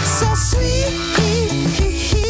so sweet. She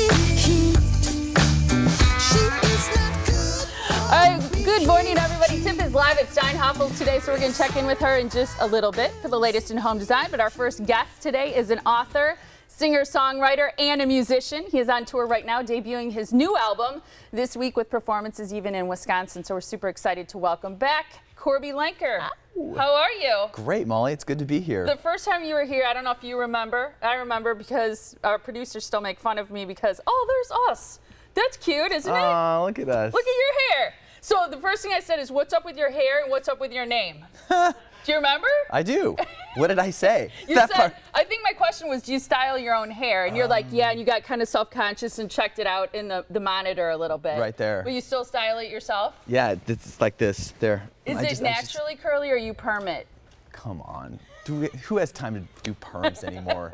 is not good. All right, good morning, everybody. Tiff is live at Steinhoffel's today, so we're going to check in with her in just a little bit for the latest in home design. But our first guest today is an author, singer, songwriter, and a musician. He is on tour right now, debuting his new album this week with performances even in Wisconsin. So we're super excited to welcome back Korby Lenker. Ow. How are you? Great, Molly. It's good to be here. The first time you were here, I don't know if you remember. I remember because our producers still make fun of me because, oh, there's us. That's cute, isn't it? Oh, look at us. Look at your hair. So the first thing I said is, what's up with your hair and what's up with your name? Do you remember? I do. What did I say? You said, I think my question was, do you style your own hair? And you're like, yeah, and you got kind of self-conscious and checked it out in the monitor a little bit. Right there. But you still style it yourself? Yeah, it's like this. There. Is it naturally curly or you perm it? Come on. Who has time to do perms anymore?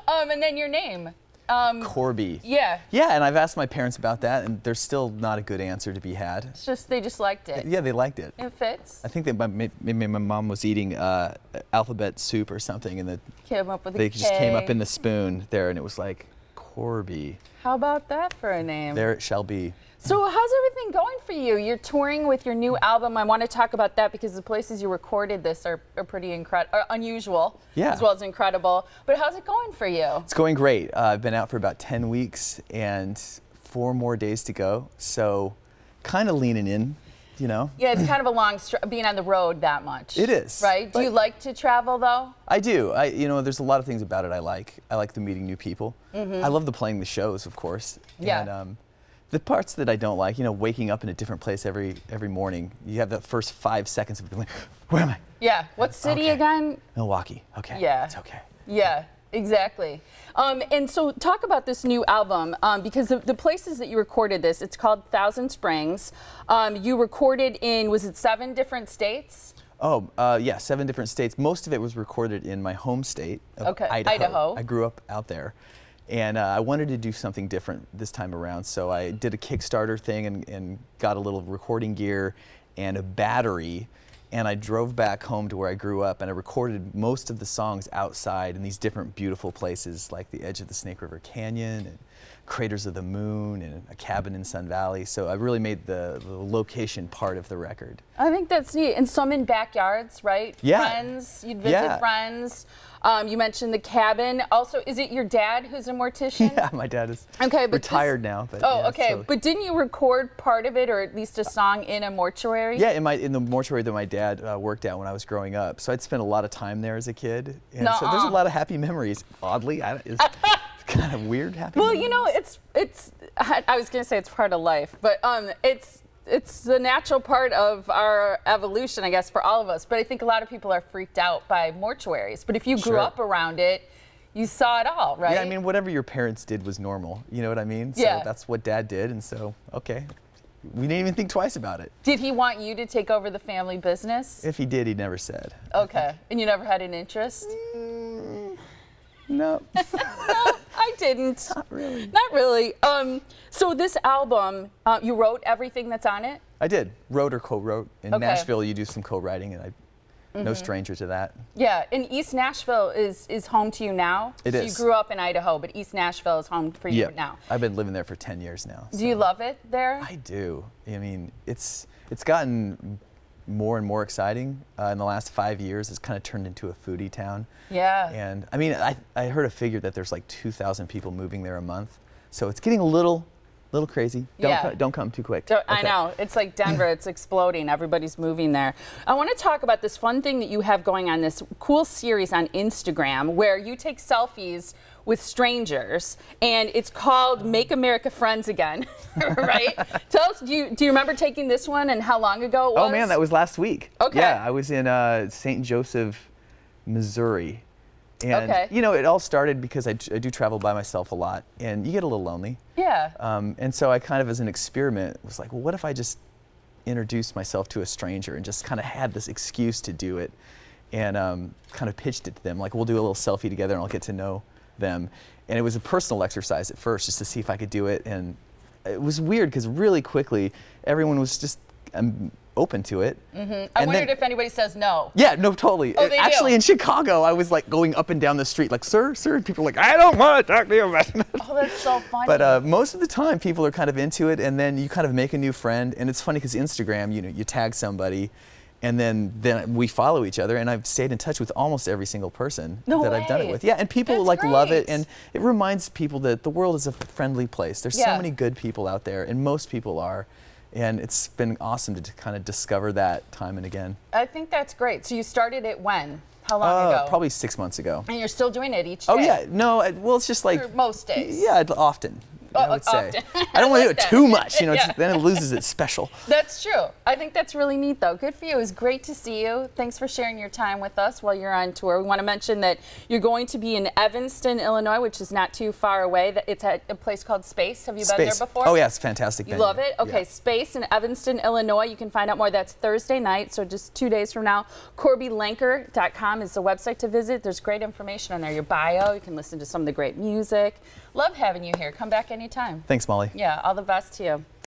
And then your name. Korby. Yeah. Yeah, and I've asked my parents about that, and there's still not a good answer to be had. It's just, they just liked it. Yeah, they liked it. It fits. I think that maybe my mom was eating alphabet soup or something, and Came up with a they just K. came up in the spoon there, and it was like, Korby. How about that for a name? There it shall be. So how's everything going for you? You're touring with your new album. I want to talk about that because the places you recorded this are pretty unusual, yeah, as well as incredible. But how's it going for you? It's going great. I've been out for about 10 weeks and 4 more days to go. So kind of leaning in, you know. Yeah, it's kind of a long being on the road that much. It is. Right? Do you like to travel though? I do. You know, there's a lot of things about it I like. I like the meeting new people. I love the playing the shows, of course. Yeah. And, the parts that I don't like, you know, waking up in a different place every morning. You have that first 5 seconds of being like, where am I? Yeah. What city Okay. again? Milwaukee. Okay. Yeah. It's okay. Yeah, exactly. And so talk about this new album because the places that you recorded this, it's called Thousand Springs. You recorded in, was it 7 different states? Oh, yeah, 7 different states. Most of it was recorded in my home state of Idaho. I grew up out there. And I wanted to do something different this time around, so I did a Kickstarter thing and got a little recording gear and a battery, and I drove back home to where I grew up, and I recorded most of the songs outside in these different beautiful places like the edge of the Snake River Canyon and Craters of the Moon and a cabin in Sun Valley. So I really made the location part of the record. I think that's neat. And some in backyards, right? Yeah. Friends, you'd visit friends. You mentioned the cabin. Also, is it your dad who's a mortician? Yeah, my dad is retired now. But oh, yeah, okay. so. But didn't you record part of it, or at least a song, in a mortuary? Yeah, in the mortuary that my dad worked at when I was growing up. So I'd spent a lot of time there as a kid. And so there's a lot of happy memories, oddly. It's kind of weird happy memories. You know, I was going to say it's part of life, but it's the natural part of our evolution, I guess, for all of us. But I think a lot of people are freaked out by mortuaries. But if you grew up around it, you saw it all, right? Yeah, I mean, whatever your parents did was normal. You know what I mean? So yeah. That's what Dad did, and so, okay. We didn't even think twice about it. Did he want you to take over the family business? If he did, he never said. Okay. And you never had an interest? No. No, I didn't. Not really. Not really. So this album, you wrote everything that's on it? I did. Wrote or co-wrote. In Nashville, you do some co-writing, and I'm no stranger to that. Yeah, and East Nashville is home to you now? It is. So you grew up in Idaho, but East Nashville is home for you now. I've been living there for 10 years now. Do you love it there? I do. I mean, it's gotten more and more exciting. In the last 5 years, it's kind of turned into a foodie town. Yeah. And I mean, I heard a figure that there's like 2,000 people moving there a month. So it's getting a little crazy. Don't come too quick. I know. It's like Denver. It's exploding. Everybody's moving there. I want to talk about this fun thing that you have going on, this cool series on Instagram where you take selfies with strangers, and it's called Make America Friends Again, right? Tell us, do you remember taking this one and how long ago it was? Oh man, that was last week. Okay. Yeah, I was in St. Joseph, Missouri. And you know, it all started because I do travel by myself a lot, and you get a little lonely. Yeah. And so I kind of, as an experiment, was like, well, what if I just introduced myself to a stranger and just kind of had this excuse to do it, and kind of pitched it to them, like, we'll do a little selfie together and I'll get to know them. And it was a personal exercise at first, just to see if I could do it. And it was weird because really quickly, everyone was just open to it. I wondered if anybody says no. Yeah, no, totally. Oh, they Actually, do. in Chicago, I was like going up and down the street, like, sir, sir, and people are like, I don't want to talk to you about it. Oh, that's so funny. But most of the time, people are kind of into it, and then you kind of make a new friend, and it's funny because Instagram, you know, you tag somebody, and then we follow each other, and I've stayed in touch with almost every single person that I've done it with. Yeah, and people like love it, and it reminds people that the world is a friendly place. There's so many good people out there, and most people are, and it's been awesome to kind of discover that time and again. I think that's great. So you started it when? How long ago? Probably 6 months ago. And you're still doing it each day? Oh yeah, no, well it's just like... Or most days? Yeah, often. I would say. I don't want to do it too much, you know, then it loses its special. That's true. I think that's really neat, though. Good for you. It was great to see you. Thanks for sharing your time with us while you're on tour. We want to mention that you're going to be in Evanston, Illinois, which is not too far away. It's at a place called Space. Have you been there before? Oh, yeah, it's a fantastic venue. You love it? Okay, Space in Evanston, Illinois. You can find out more. That's Thursday night, so just 2 days from now. KorbyLenker.com is the website to visit. There's great information on there. Your bio. You can listen to some of the great music. Love having you here. Come back anytime. Thanks, Molly. Yeah, all the best to you.